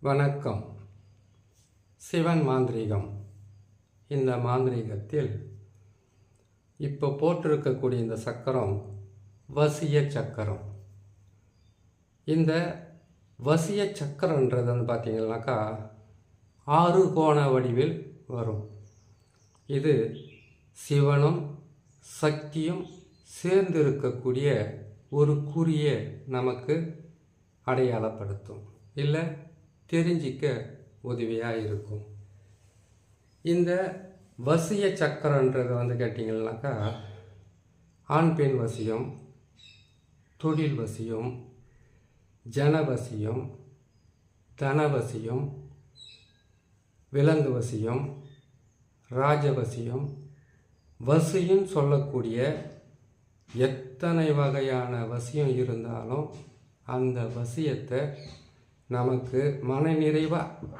வணக்கம். சிவன் மாந்திரீகம். இந்த மாந்திரீகத்தில் இப்போ போட்டிருக்கக்கூடிய இந்த சக்கரம் வசிய சக்கரம். இந்த வசிய சக்கரன்றது வந்து பார்த்திங்கனாக்கா 6 கோண வடிவில் வரும். இது சிவனும் சக்தியும் சேர்ந்து இருக்கக்கூடிய ஒரு குறிய நமக்கு அடையாளப்படுத்தும், இல்லை தெரிஞ்சிக்க உதவியாக இருக்கும். இந்த வசிய சக்கரன்றது வந்து கேட்டிங்கன்னாக்கா ஆண் பெண் வசியம், தொழில் வசியம், ஜனவசியம், தனவசியம், விலங்கு வசியம், ராஜவசியம், வசியம் சொல்லக்கூடிய எத்தனை வகையான வசியம் இருந்தாலும் அந்த வசியத்தை நமக்கு மன நிறைவாக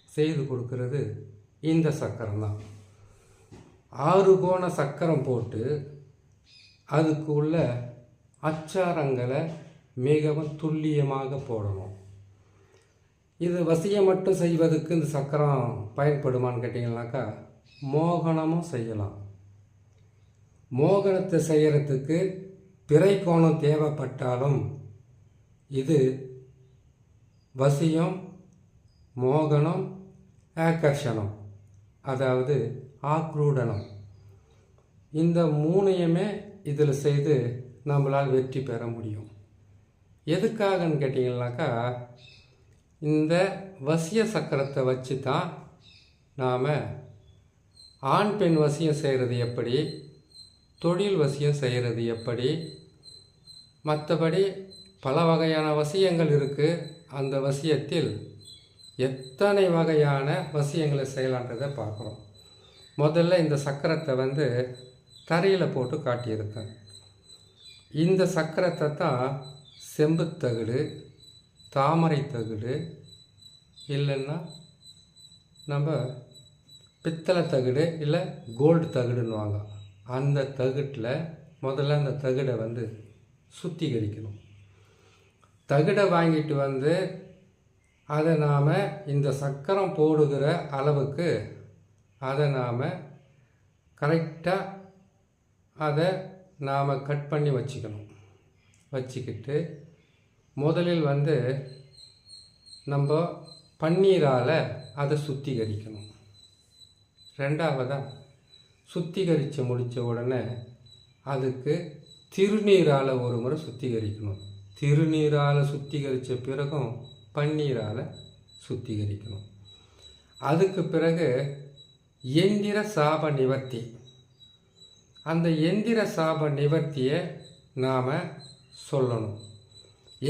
செய்து கொடுக்கறது இந்த சக்கரம் தான். 6 கோண சக்கரம் போட்டு அதுக்கு உள்ள அச்சாரங்களை மிகவும் துல்லியமாக போடணும். இது வசியம் மட்டும் செய்வதற்கு இந்த சக்கரம் பயன்படுமான்னு கேட்டிங்கன்னாக்கா மோகனமும் செய்யலாம். மோகனத்தை செய்கிறதுக்கு பிறை கோணம் தேவைப்பட்டாலும் இது வசியம், மோகனம், ஆகர்ஷணம், அதாவது ஆக்ரூடனம், இந்த 3ஐயுமே இதில் செய்து நம்மளால் வெற்றி பெற முடியும். எதுக்காகன்னு கேட்டிங்கன்னாக்கா இந்த வசிய சக்கரத்தை வச்சு தான் நாம் ஆண் பெண் வசியம் செய்கிறது எப்படி, தொழில் வசியம் செய்கிறது எப்படி, மற்றபடி பல வகையான வசியங்கள் இருக்குது. அந்த வசியத்தில் எத்தனை வகையான வசியங்களை செய்யலான்றதை பார்க்குறோம். முதல்ல இந்த சக்கரத்தை வந்து தரையில் போட்டு காட்டியிருக்கேன். இந்த சக்கரத்தை தான் செம்புத்தகுடு, தாமரை தகுடு, இல்லைன்னா நம்ம பித்தளை தகுடு, இல்லை கோல்டு தகுடுன்னுவாங்க. அந்த தகுட்டில் முதல்ல அந்த தகுடை வந்து சுத்திகரிக்கணும். தகுடை வாங்கிட்டு வந்து அதை நாம் இந்த சக்கரம் போடுகிற அளவுக்கு அதை நாம் கரெக்டாக அதை நாம் கட் பண்ணி வச்சுக்கிட்டு முதலில் வந்து நம்ம பன்னீரால் அதை சுத்திகரிக்கணும். ரெண்டாவதாக சுத்திகரித்து முடித்த உடனே அதுக்கு திருநீரால் ஒரு முறை சுத்திகரிக்கணும். திருநீரால் சுத்திகரித்த பிறகும் பன்னீரால் சுத்திகரிக்கணும். அதுக்கு பிறகு எந்திர சாப நிவர்த்தி. அந்த எந்திர சாப நிவர்த்தியை நாம் சொல்லணும்.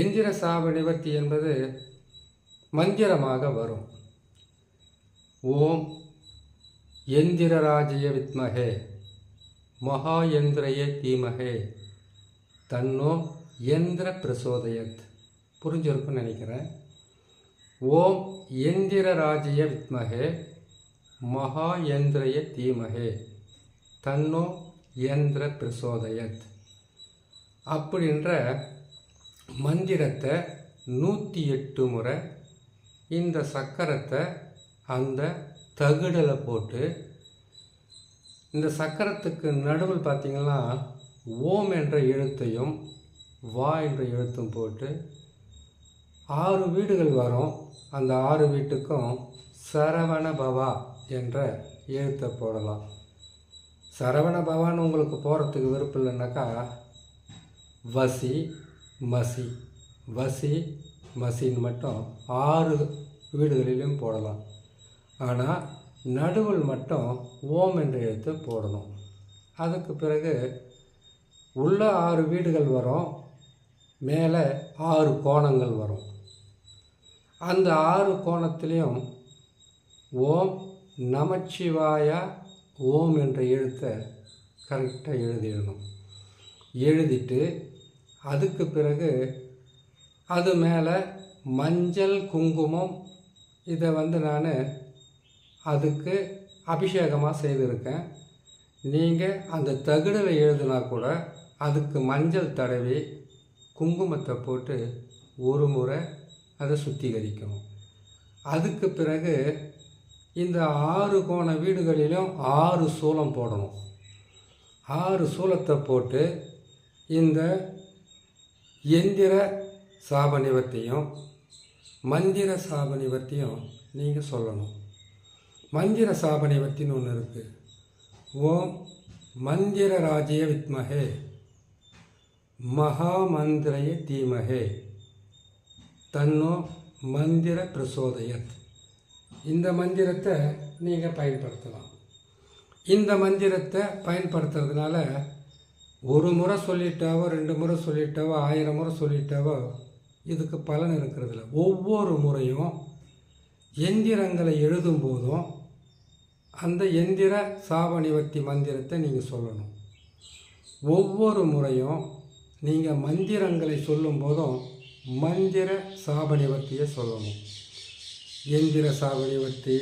எந்திர சாப நிவர்த்தி என்பது மந்திரமாக வரும். ஓம் எந்திரராஜய வித்மஹே மகாயந்திரய தீமஹே தன்னோ யந்திர பிரசோதயத். புரிஞ்சிருக்குன்னு நினைக்கிறேன். ஓம் எந்திரராஜய வித்மஹே மகாயந்திரய தீமஹே தன்னோ யந்திர பிரசோதயத் அப்படின்ற மந்திரத்தை 108 முறை இந்த சக்கரத்தை அந்த தகுடில் போட்டு, இந்த சக்கரத்துக்கு நடுவில் பார்த்திங்கன்னா ஓம் என்ற எழுத்தையும் வா என்ற எழுத்தும் போட்டு 6 வீடுகள் வரும். அந்த 6 வீட்டுக்கும் சரவண பவா என்ற எழுத்தை போடலாம். சரவண பவான்னு உங்களுக்கு போகிறதுக்கு விருப்பம் இல்லைன்னாக்கா வசி மசி, வசி மசின்னு மட்டும் 6 வீடுகளிலும் போடலாம். ஆனால் நடுவில் மட்டும் ஓம் என்ற எழுத்து போடணும். அதுக்கு பிறகு உள்ள 6 வீடுகள் வரும், மேலே 6 கோணங்கள் வரும். அந்த 6 கோணத்திலையும் ஓம் நமச்சிவாயா ஓம் என்ற எழுத்தை கரெக்டாக எழுதிடணும். எழுதிட்டு அதுக்கு பிறகு அது மேலே மஞ்சள் குங்குமம் இதை வந்து நான் அதுக்கு அபிஷேகமாக செய்திருக்கேன். நீங்கள் அந்த தகுடில் எழுதினா கூட அதுக்கு மஞ்சள் தடவி குங்குமத்தை போட்டு ஒரு முறை அதை சுத்திகரிக்கணும். அதுக்கு பிறகு இந்த 6 கோண வீடுகளிலும் 6 சூலம் போடணும். 6 சூலத்தை போட்டு இந்த எந்திர சாபனிவத்தையும் மந்திர சாபனிவத்தையும் நீங்கள் சொல்லணும். மந்திர சாபனிவத்தின்னு ஒன்று இருக்குது. ஓம் மந்திர ராஜ்ய வித்மஹே மகாமந்திரய தீமஹே தன்னோ மந்திர பிரசோதயத். இந்த மந்திரத்தை நீங்கள் பயன்படுத்தலாம். இந்த மந்திரத்தை பயன்படுத்துறதுனால ஒரு முறை சொல்லிட்டாவோ 2 முறை சொல்லிட்டாவோ 1000 முறை சொல்லிட்டாவோ இதுக்கு பலன் இருக்கிறதில்ல. ஒவ்வொரு முறையும் எந்திரங்களை எழுதும் போதும் அந்த எந்திர சாபநிவர்த்தி மந்திரத்தை நீங்கள் சொல்லணும். ஒவ்வொரு முறையும் நீங்கள் மந்திரங்களை சொல்லும் போதும் மந்திர சாபநிவர்த்தியை சொல்லணும். எந்திர சாபநிவர்த்தி,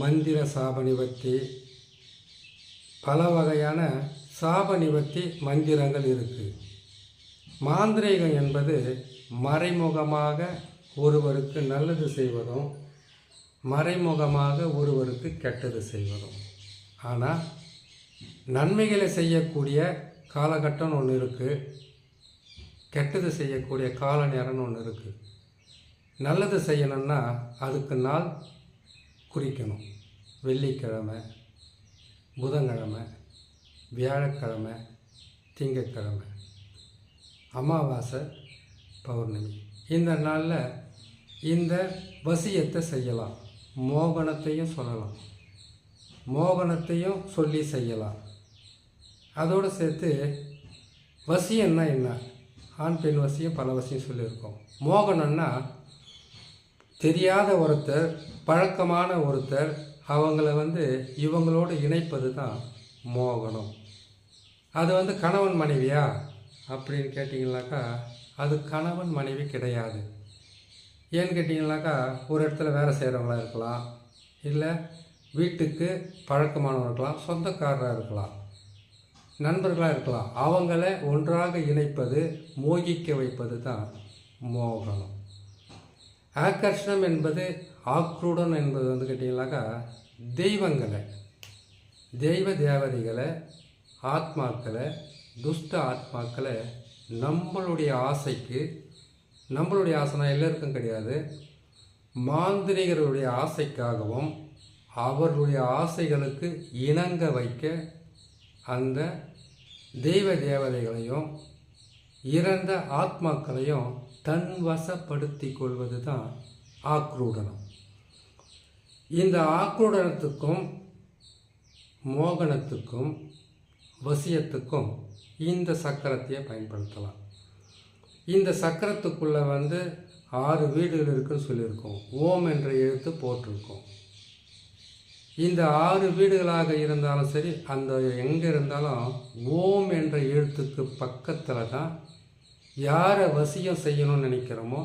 மந்திர சாபநிவர்த்தி, பல வகையான சாபநிவர்த்தி மந்திரங்கள் இருக்குது. மாந்திரீகம் என்பது மறைமுகமாக ஒருவருக்கு நல்லது செய்வதும் மறைமுகமாக ஒருவருக்கு கெட்டது செய்வதும். ஆனால் நன்மைகளை செய்யக்கூடிய காலகட்டம் ஒன்று இருக்குது, கெட்டது செய்யக்கூடிய கால நேரம்னு ஒன்று இருக்குது. நல்லது செய்யணும்னா அதுக்கு நாள் குறிக்கணும். வெள்ளிக்கிழமை, புதன்கிழமை, வியாழக்கிழமை, திங்கட்கிழமை, அமாவாசை, பௌர்ணமி. இந்த நாளில் இந்த வசியத்தை செய்யலாம். மோகனத்தையும் சொல்லலாம், மோகனத்தையும் சொல்லி செய்யலாம். அதோடு சேர்த்து வசியம்னா என்ன? ஆண் பெண் வசியம், பல வசியம் சொல்லியிருக்கோம். மோகனம்னா தெரியாத ஒருத்தர், பழக்கமான ஒருத்தர், அவங்கள இவங்களோடு இணைப்பது தான் மோகனம். அது கணவன் மனைவியா அப்படின்னு கேட்டிங்கனாக்கா அது கணவன் மனைவி கிடையாது. ஏன்னு கேட்டிங்கனாக்கா ஒரு இடத்துல வேலை செய்கிறவங்களா இருக்கலாம், இல்லை வீட்டுக்கு பழக்கமானவங்க இருக்கலாம், சொந்தக்காரராக இருக்கலாம், நண்பர்களாக இருக்கலாம். அவங்கள ஒன்றாக இணைப்பது, மோகிக்க வைப்பது தான் மோகனம். ஆகர்ஷணம் என்பது, ஆக்ரூடன் என்பது கேட்டிங்கனாக்கா தெய்வங்களை, தெய்வ தேவதைகளை, ஆத்மாக்களை, துஷ்ட ஆத்மாக்களை நம்மளுடைய ஆசைக்கு, நம்மளுடைய ஆசைனா எல்லாருக்கும் கிடையாது, மாந்திரிகர்களுடைய ஆசைக்காகவும் அவர்களுடைய ஆசைகளுக்கு இணங்க வைக்க அந்த தெய்வ தேவதைகளையும் இறந்த ஆத்மாக்களையும் தன் வசப்படுத்தி கொள்வது தான் ஆக்ரூடனம். இந்த ஆக்ரூடனத்துக்கும் மோகனத்துக்கும் வசியத்துக்கும் இந்த சக்கரத்தையே பயன்படுத்தலாம். இந்த சக்கரத்துக்குள்ளே 6 வீடுகள் இருக்குன்னு சொல்லியிருக்கோம். ஓம் என்ற எழுத்து போட்டிருக்கோம். இந்த 6 வீடுகளாக இருந்தாலும் சரி, அந்த எங்கே இருந்தாலும் ஓம் என்ற எழுத்துக்கு பக்கத்தில் தான் யாரை வசியம் செய்யணும்னு நினைக்கிறோமோ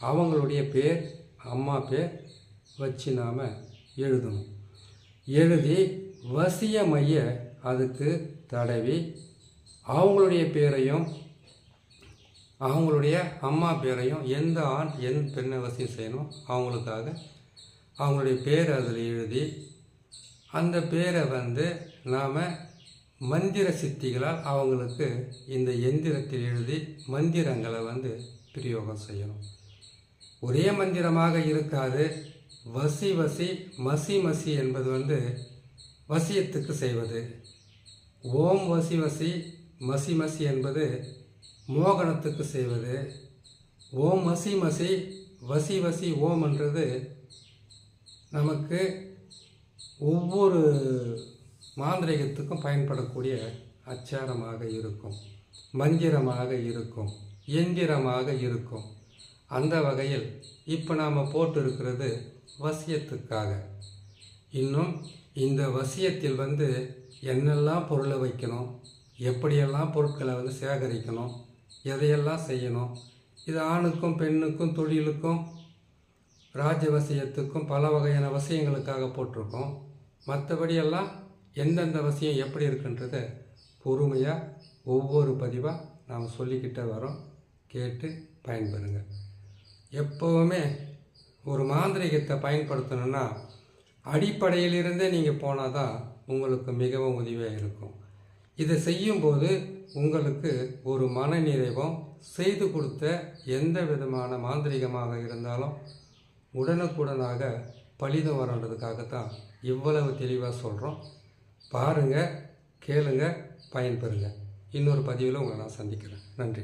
அவங்களுடைய பேர், அம்மா பேர் வச்சு நாம் எழுதணும். எழுதி வசியமைய அதுக்கு தடவி அவங்களுடைய பேரையும் அவங்களுடைய அம்மா பேரையும், எந்த ஆண் எந்த பெண்ணை வசியம் செய்யணும் அவங்களுக்காக அவங்களுடைய பேரை அதில் எழுதி அந்த பேரை நாம் மந்திர சித்திகளால் அவங்களுக்கு இந்த எந்திரத்தில் எழுதி மந்திரங்களை பிரயோகம் செய்யணும். ஒரே மந்திரமாக இருக்காது. வசி வசி மசி மசி என்பது வசியத்துக்கு செய்வது. ஓம் வசி வசி மசி மசி என்பது மோகனத்துக்கு செய்வது. ஓம் மசி மசி வசி வசி ஓம் என்றது நமக்கு ஒவ்வொரு மாந்திரிகத்துக்கும் பயன்படக்கூடிய அச்சாரமாக இருக்கும், மந்திரமாக இருக்கும், எந்திரமாக இருக்கும். அந்த வகையில் இப்போ நாம் போட்டு இருக்கிறது வசியத்துக்காக. இன்னும் இந்த வசியத்தில் என்னெல்லாம் பொருளை வைக்கணும், எப்படியெல்லாம் பொருட்களை சேகரிக்கணும், எதையெல்லாம் செய்யணும், இது ஆணுக்கும் பெண்ணுக்கும் தொழிலுக்கும் ராஜ்யவசியத்துக்கும் பல வகையான வசியங்களுக்காக போட்டிருக்கோம். மற்றபடியெல்லாம் எந்தெந்த வசியம் எப்படி இருக்குன்றதை பொறுமையாக ஒவ்வொரு பதிவாக நாம் சொல்லிக்கிட்டே வரோம். கேட்டு பயன்பெறுங்க. எப்போவுமே ஒரு மாந்திரிகத்தை பயன்படுத்தணுன்னா அடிப்படையிலிருந்தே நீங்கள் போனால் தான் உங்களுக்கு மிகவும் உதவியாக இருக்கும். இதை செய்யும்போது உங்களுக்கு ஒரு மன நிறைவும், செய்து கொடுத்த எந்த விதமான மாந்திரிகமாக இருந்தாலும் உடனுக்குடனாக பலிதம் வரன்றதுக்காகத்தான் இவ்வளவு தெளிவாக சொல்கிறோம். பாருங்கள், கேளுங்க, பயன்பெறுங்க. இன்னொரு பதிவில் உங்களை நான் சந்திக்கிறேன். நன்றி.